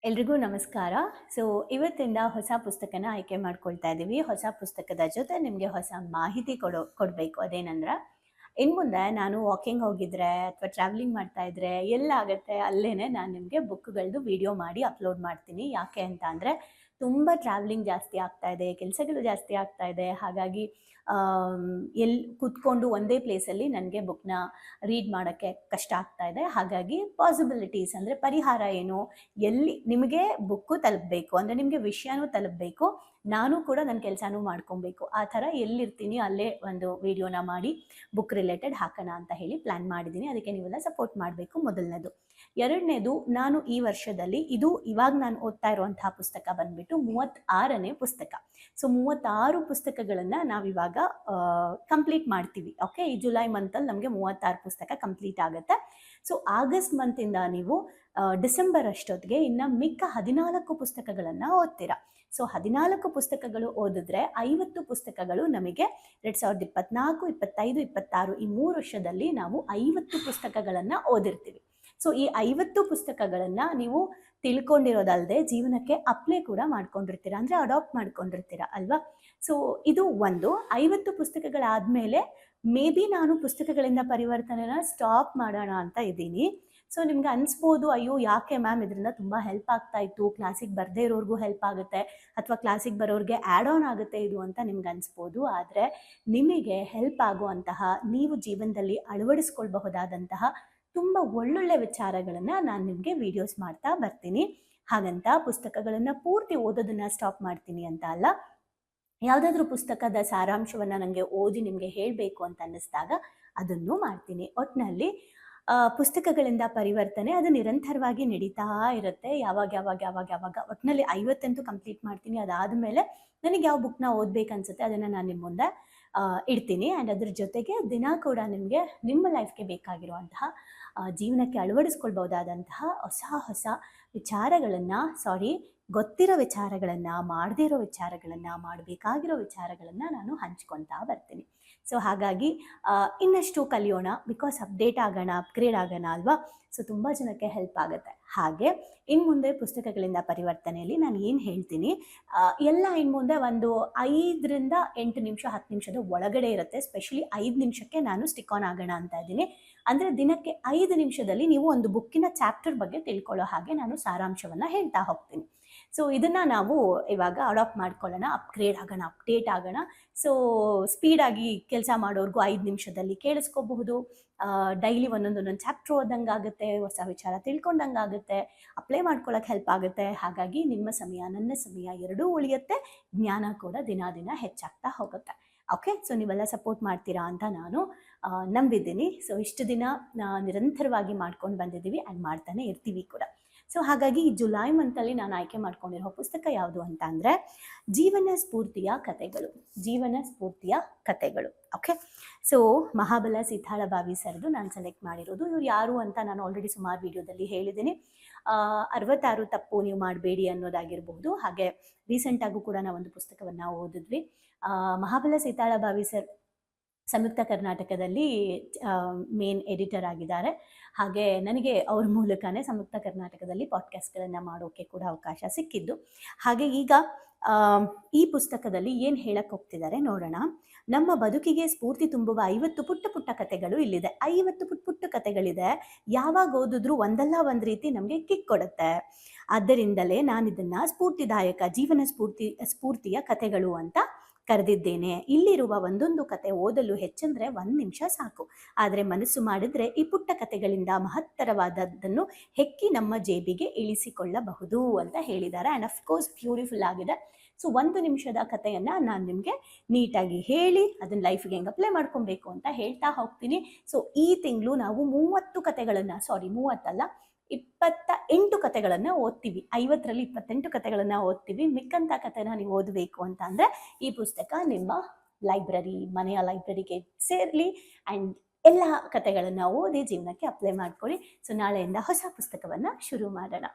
ಎಲ್ರಿಗೂ ನಮಸ್ಕಾರ. ಸೊ ಇವತ್ತಿಂದ ಹೊಸ ಪುಸ್ತಕನ ಆಯ್ಕೆ ಮಾಡ್ಕೊಳ್ತಾ ಇದ್ದೀವಿ. ಹೊಸ ಪುಸ್ತಕದ ಜೊತೆ ನಿಮಗೆ ಹೊಸ ಮಾಹಿತಿ ಕೊಡಬೇಕು. ಅದೇನಂದ್ರೆ ಇನ್ಮುಂದೆ ನಾನು ವಾಕಿಂಗ್ ಹೋಗಿದ್ರೆ ಅಥವಾ ಟ್ರಾವೆಲಿಂಗ್ ಮಾಡ್ತಾ ಇದ್ರೆ ಎಲ್ಲಾಗುತ್ತೆ ಅಲ್ಲೇನೆ ನಾನು ನಿಮಗೆ ಬುಕ್ಗಳದ್ದು ವಿಡಿಯೋ ಮಾಡಿ ಅಪ್ಲೋಡ್ ಮಾಡ್ತೀನಿ. ಯಾಕೆ ಅಂತ ಅಂದರೆ ತುಂಬ ಟ್ರಾವೆಲಿಂಗ್ ಜಾಸ್ತಿ ಆಗ್ತಾ ಇದೆ, ಕೆಲಸಗಳು ಜಾಸ್ತಿ ಆಗ್ತಾ ಇದೆ. ಹಾಗಾಗಿ ಎಲ್ಲಿ ಕೂತ್ಕೊಂಡು ಒಂದೇ ಪ್ಲೇಸಲ್ಲಿ ನನಗೆ ಬುಕ್ನ ರೀಡ್ ಮಾಡೋಕ್ಕೆ ಕಷ್ಟ ಆಗ್ತಾ ಇದೆ. ಹಾಗಾಗಿ ಪಾಸಿಬಿಲಿಟೀಸ್ ಅಂದರೆ ಪರಿಹಾರ ಏನು, ಎಲ್ಲಿ ನಿಮಗೆ ಬುಕ್ಕು ತಲುಪಬೇಕು ಅಂದರೆ ನಿಮಗೆ ವಿಷಯನೂ ತಲುಪಬೇಕು, ನಾನು ಕೂಡ ನನ್ನ ಕೆಲಸನೂ ಮಾಡ್ಕೊಬೇಕು, ಆ ಥರ ಎಲ್ಲಿರ್ತೀನಿ ಅಲ್ಲೇ ಒಂದು ವಿಡಿಯೋನ ಮಾಡಿ ಬುಕ್ ರಿಲೇಟೆಡ್ ಹಾಕೋಣ ಅಂತ ಹೇಳಿ ಪ್ಲ್ಯಾನ್ ಮಾಡಿದ್ದೀನಿ. ಅದಕ್ಕೆ ನೀವೆಲ್ಲ ಸಪೋರ್ಟ್ ಮಾಡಬೇಕು. ಮೊದಲನೇದು. ಎರಡನೇದು, ನಾನು ಈ ವರ್ಷದಲ್ಲಿ ಇವಾಗ ನಾನು ಓದ್ತಾ ಇರುವಂತಹ ಪುಸ್ತಕ ಬಂದ್ಬಿಟ್ಟು 36ನೇ ಪುಸ್ತಕ. ಸೊ 36 ಪುಸ್ತಕಗಳನ್ನು ನಾವಿವಾಗ ಕಂಪ್ಲೀಟ್ ಮಾಡ್ತೀವಿ. ಓಕೆ, ಈ ಜುಲೈ ಮಂತಲ್ಲಿ ನಮಗೆ 36 ಪುಸ್ತಕ ಕಂಪ್ಲೀಟ್ ಆಗುತ್ತೆ. ಸೊ ಆಗಸ್ಟ್ ಮಂತಿಂದ ನೀವು ಡಿಸೆಂಬರ್ ಅಷ್ಟೊತ್ತಿಗೆ ಇನ್ನು ಮಿಕ್ಕ 14 ಪುಸ್ತಕಗಳನ್ನು ಓದ್ತೀರಾ. ಸೊ 14 ಪುಸ್ತಕಗಳು ಓದಿದ್ರೆ 50 ಪುಸ್ತಕಗಳು ನಮಗೆ 2024, 25, 26 ಈ 3 ವರ್ಷದಲ್ಲಿ ನಾವು 50 ಪುಸ್ತಕಗಳನ್ನು ಓದಿರ್ತೀವಿ. ಸೊ ಈ 50 ಪುಸ್ತಕಗಳನ್ನು ನೀವು ತಿಳ್ಕೊಂಡಿರೋದಲ್ಲದೆ ಜೀವನಕ್ಕೆ ಅಪ್ಲೈ ಕೂಡ ಮಾಡ್ಕೊಂಡಿರ್ತೀರ, ಅಂದರೆ ಅಡಾಪ್ಟ್ ಮಾಡ್ಕೊಂಡಿರ್ತೀರ ಅಲ್ವಾ. ಸೊ ಇದು ಒಂದು. 50 ಪುಸ್ತಕಗಳಾದಮೇಲೆ ಮೇ ಬಿ ನಾನು ಪುಸ್ತಕಗಳಿಂದ ಪರಿವರ್ತನೆನ ಸ್ಟಾಪ್ ಮಾಡೋಣ ಅಂತ ಇದ್ದೀನಿ. ಸೊ ನಿಮ್ಗೆ ಅನಿಸ್ಬೋದು, ಅಯ್ಯೋ ಯಾಕೆ ಮ್ಯಾಮ್ ಇದರಿಂದ ತುಂಬ ಹೆಲ್ಪ್ ಆಗ್ತಾ ಇತ್ತು, ಕ್ಲಾಸಿಗೆ ಬರದೇ ಇರೋರ್ಗೂ ಹೆಲ್ಪ್ ಆಗುತ್ತೆ ಅಥವಾ ಕ್ಲಾಸಿಗೆ ಬರೋರಿಗೆ ಆ್ಯಡ್ ಆನ್ ಆಗುತ್ತೆ ಇದು ಅಂತ ನಿಮ್ಗೆ ಅನಿಸ್ಬೋದು. ಆದರೆ ನಿಮಗೆ ಹೆಲ್ಪ್ ಆಗುವಂತಹ, ನೀವು ಜೀವನದಲ್ಲಿ ಅಳವಡಿಸ್ಕೊಳ್ಬಹುದಾದಂತಹ ತುಂಬ ಒಳ್ಳೊಳ್ಳೆ ವಿಚಾರಗಳನ್ನು ನಾನು ನಿಮಗೆ ವಿಡಿಯೋಸ್ ಮಾಡ್ತಾ ಬರ್ತೀನಿ. ಹಾಗಂತ ಪುಸ್ತಕಗಳನ್ನು ಪೂರ್ತಿ ಓದೋದನ್ನು ಸ್ಟಾಪ್ ಮಾಡ್ತೀನಿ ಅಂತ ಅಲ್ಲ. ಯಾವುದಾದ್ರೂ ಪುಸ್ತಕದ ಸಾರಾಂಶವನ್ನು ನನಗೆ ಓದಿ ನಿಮಗೆ ಹೇಳಬೇಕು ಅಂತ ಅನ್ನಿಸ್ದಾಗ ಅದನ್ನು ಮಾಡ್ತೀನಿ. ಒಟ್ಟಿನಲ್ಲಿ ಪುಸ್ತಕಗಳಿಂದ ಪರಿವರ್ತನೆ ಅದು ನಿರಂತರವಾಗಿ ನಡೀತಾ ಇರುತ್ತೆ. ಯಾವಾಗ ಒಟ್ಟಿನಲ್ಲಿ 50 ಕಂಪ್ಲೀಟ್ ಮಾಡ್ತೀನಿ. ಅದಾದಮೇಲೆ ನನಗೆ ಯಾವ ಬುಕ್ನ ಓದಬೇಕನ್ಸುತ್ತೆ ಅದನ್ನು ನಾನು ನಿಮ್ಮ ಮುಂದೆ ಇಡ್ತೀನಿ. ಆ್ಯಂಡ್ ಅದ್ರ ಜೊತೆಗೆ ದಿನ ಕೂಡ ನಿಮಗೆ ನಿಮ್ಮ ಲೈಫ್ಗೆ ಬೇಕಾಗಿರುವಂತಹ ಜೀವನಕ್ಕೆ ಅಳವಡಿಸ್ಕೊಳ್ಬಹುದಾದಂತಹ ಹೊಸ ವಿಚಾರಗಳನ್ನು, ಗೊತ್ತಿರೋ ವಿಚಾರಗಳನ್ನು, ಮಾಡದೇ ಇರೋ ವಿಚಾರಗಳನ್ನು, ಮಾಡಬೇಕಾಗಿರೋ ವಿಚಾರಗಳನ್ನು ನಾನು ಹಂಚ್ಕೊತಾ ಬರ್ತೀನಿ. ಸೊ ಹಾಗಾಗಿ ಇನ್ನಷ್ಟು ಕಲಿಯೋಣ, ಬಿಕಾಸ್ ಅಪ್ಡೇಟ್ ಆಗೋಣ, ಅಪ್ಗ್ರೇಡ್ ಆಗೋಣ ಅಲ್ವಾ. ಸೊ ತುಂಬ ಜನಕ್ಕೆ ಹೆಲ್ಪ್ ಆಗುತ್ತೆ. ಹಾಗೆ ಇನ್ನು ಮುಂದೆ ಪುಸ್ತಕಗಳಿಂದ ಪರಿವರ್ತನೆಯಲ್ಲಿ ನಾನು ಏನು ಹೇಳ್ತೀನಿ ಎಲ್ಲ ಇನ್ನು ಮುಂದೆ ಒಂದು 5ರಿಂದ 8 ನಿಮಿಷ 10 ನಿಮಿಷದ ಒಳಗಡೆ ಇರುತ್ತೆ. ಸ್ಪೆಷಲಿ 5 ನಿಮಿಷಕ್ಕೆ ನಾನು ಸ್ಟಿಕ್ ಆನ್ ಆಗೋಣ ಅಂತ ಇದ್ದೀನಿ. ಅಂದರೆ ದಿನಕ್ಕೆ 5 ನಿಮಿಷದಲ್ಲಿ ನೀವು ಒಂದು ಬುಕ್ಕಿನ ಚಾಪ್ಟರ್ ಬಗ್ಗೆ ತಿಳ್ಕೊಳ್ಳೋ ಹಾಗೆ ನಾನು ಸಾರಾಂಶವನ್ನು ಹೇಳ್ತಾ ಹೋಗ್ತೀನಿ. ಸೊ ಇದನ್ನು ನಾವು ಇವಾಗ ಅಡಾಪ್ಟ್ ಮಾಡ್ಕೊಳ್ಳೋಣ, ಅಪ್ಗ್ರೇಡ್ ಆಗೋಣ, ಅಪ್ಡೇಟ್ ಆಗೋಣ. ಸೊ ಸ್ಪೀಡಾಗಿ ಕೆಲಸ ಮಾಡೋರ್ಗೂ 5 ನಿಮಿಷದಲ್ಲಿ ಕೇಳಿಸ್ಕೋಬಹುದು. ಡೈಲಿ ಒಂದೊಂದು ಚಾಪ್ಟರ್ ಓದಂಗೆ ಆಗುತ್ತೆ, ಹೊಸ ವಿಚಾರ ತಿಳ್ಕೊಂಡಂಗೆ ಆಗುತ್ತೆ, ಅಪ್ಲೈ ಮಾಡ್ಕೊಳ್ಳೋಕೆ ಹೆಲ್ಪ್ ಆಗುತ್ತೆ. ಹಾಗಾಗಿ ನಿಮ್ಮ ಸಮಯ, ನನ್ನ ಸಮಯ ಎರಡೂ ಉಳಿಯುತ್ತೆ, ಜ್ಞಾನ ಕೂಡ ದಿನ ಹೆಚ್ಚಾಗ್ತಾ ಹೋಗುತ್ತೆ. ಓಕೆ, ಸೊ ನೀವೆಲ್ಲ ಸಪೋರ್ಟ್ ಮಾಡ್ತೀರಾ ಅಂತ ನಾನು ನಂಬಿದ್ದೀನಿ. ಸೊ ಇಷ್ಟು ದಿನ ನಿರಂತರವಾಗಿ ಮಾಡ್ಕೊಂಡು ಬಂದಿದ್ದೀವಿ ಆ್ಯಂಡ್ ಮಾಡ್ತಾನೆ ಇರ್ತೀವಿ ಕೂಡ. ಸೊ ಹಾಗಾಗಿ ಈ ಜುಲೈ ಮಂತಲ್ಲಿ ನಾನು ಆಯ್ಕೆ ಮಾಡ್ಕೊಂಡಿರೋ ಪುಸ್ತಕ ಯಾವುದು ಅಂತ ಅಂದರೆ ಜೀವನ ಸ್ಫೂರ್ತಿಯ ಕಥೆಗಳು. ಓಕೆ, ಸೊ ಮಹಾಬಲ ಸೀತಾಳಭಾವಿ ಸರ್ದು ನಾನು ಸೆಲೆಕ್ಟ್ ಮಾಡಿರೋದು. ಇವ್ರು ಯಾರು ಅಂತ ನಾನು ಆಲ್ರೆಡಿ ಸುಮಾರು ವಿಡಿಯೋದಲ್ಲಿ ಹೇಳಿದ್ದೀನಿ. 66 ತಪ್ಪು ನೀವು ಮಾಡಬೇಡಿ ಅನ್ನೋದಾಗಿರ್ಬಹುದು. ಹಾಗೆ ರೀಸೆಂಟಾಗೂ ಕೂಡ ನಾವೊಂದು ಪುಸ್ತಕವನ್ನು ಓದಿದ್ವಿ. ಮಹಾಬಲ ಸೀತಾಳಭಾವಿ ಸರ್ ಸಂಯುಕ್ತ ಕರ್ನಾಟಕದಲ್ಲಿ ಮೇನ್ ಎಡಿಟರ್ ಆಗಿದ್ದಾರೆ. ಹಾಗೆ ನನಗೆ ಅವ್ರ ಮೂಲಕನೇ ಸಂಯುಕ್ತ ಕರ್ನಾಟಕದಲ್ಲಿ ಪಾಡ್ಕಾಸ್ಟ್ಗಳನ್ನು ಮಾಡೋಕ್ಕೆ ಕೂಡ ಅವಕಾಶ ಸಿಕ್ಕಿದ್ದು. ಹಾಗೆ ಈಗ ಈ ಪುಸ್ತಕದಲ್ಲಿ ಏನು ಹೇಳಕ್ಕೆ ಹೋಗ್ತಿದ್ದಾರೆ ನೋಡೋಣ. ನಮ್ಮ ಬದುಕಿಗೆ ಸ್ಫೂರ್ತಿ ತುಂಬುವ 50 ಪುಟ್ಟ ಕಥೆಗಳು ಇಲ್ಲಿದೆ. 50 ಪುಟ್ಟ ಕಥೆಗಳಿದೆ. ಯಾವಾಗ ಓದಿದ್ರೂ ಒಂದಲ್ಲ ಒಂದು ರೀತಿ ನಮಗೆ ಕಿಕ್ ಕೊಡುತ್ತೆ. ಆದ್ದರಿಂದಲೇ ನಾನು ಇದನ್ನು ಸ್ಫೂರ್ತಿದಾಯಕ ಜೀವನ ಸ್ಫೂರ್ತಿಯ ಕಥೆಗಳು ಅಂತ ಕರೆದಿದ್ದೇನೆ. ಇಲ್ಲಿರುವ ಒಂದೊಂದು ಕತೆ ಓದಲು ಹೆಚ್ಚಂದ್ರೆ 1 ನಿಮಿಷ ಸಾಕು. ಆದರೆ ಮನಸ್ಸು ಮಾಡಿದ್ರೆ ಈ ಪುಟ್ಟ ಕಥೆಗಳಿಂದ ಮಹತ್ತರವಾದದ್ದನ್ನು ಹೆಕ್ಕಿ ನಮ್ಮ ಜೇಬಿಗೆ ಇಳಿಸಿಕೊಳ್ಳಬಹುದು ಅಂತ ಹೇಳಿದ್ದಾರೆ. ಆ್ಯಂಡ್ ಅಫ್ಕೋರ್ಸ್ ಬ್ಯೂಟಿಫುಲ್ ಆಗಿದೆ. ಸೊ 1 ನಿಮಿಷದ ಕಥೆಯನ್ನು ನಾನು ನಿಮಗೆ ನೀಟಾಗಿ ಹೇಳಿ ಅದನ್ನು ಲೈಫ್ಗೆ ಹೆಂಗೆ ಅಪ್ಲೈ ಮಾಡ್ಕೊಬೇಕು ಅಂತ ಹೇಳ್ತಾ ಹೋಗ್ತೀನಿ. ಸೊ ಈ ತಿಂಗಳು ನಾವು 30 ಕಥೆಗಳನ್ನು 28 ಕಥೆಗಳನ್ನು ಓದ್ತೀವಿ. 50ರಲ್ಲಿ 28 ಕಥೆಗಳನ್ನು ಓದ್ತೀವಿ. ಮಿಕ್ಕಂಥ ಕಥೆನ ನೀವು ಓದಬೇಕು ಅಂತ ಅಂದರೆ ಈ ಪುಸ್ತಕ ನಿಮ್ಮ ಮನೆಯ ಲೈಬ್ರರಿಗೆ ಸೇರಲಿ ಆ್ಯಂಡ್ ಎಲ್ಲ ಕಥೆಗಳನ್ನು ಓದಿ ಜೀವನಕ್ಕೆ ಅಪ್ಲೈ ಮಾಡ್ಕೊಳ್ಳಿ. ಸೊ ನಾಳೆಯಿಂದ ಹೊಸ ಪುಸ್ತಕವನ್ನು ಶುರು ಮಾಡೋಣ.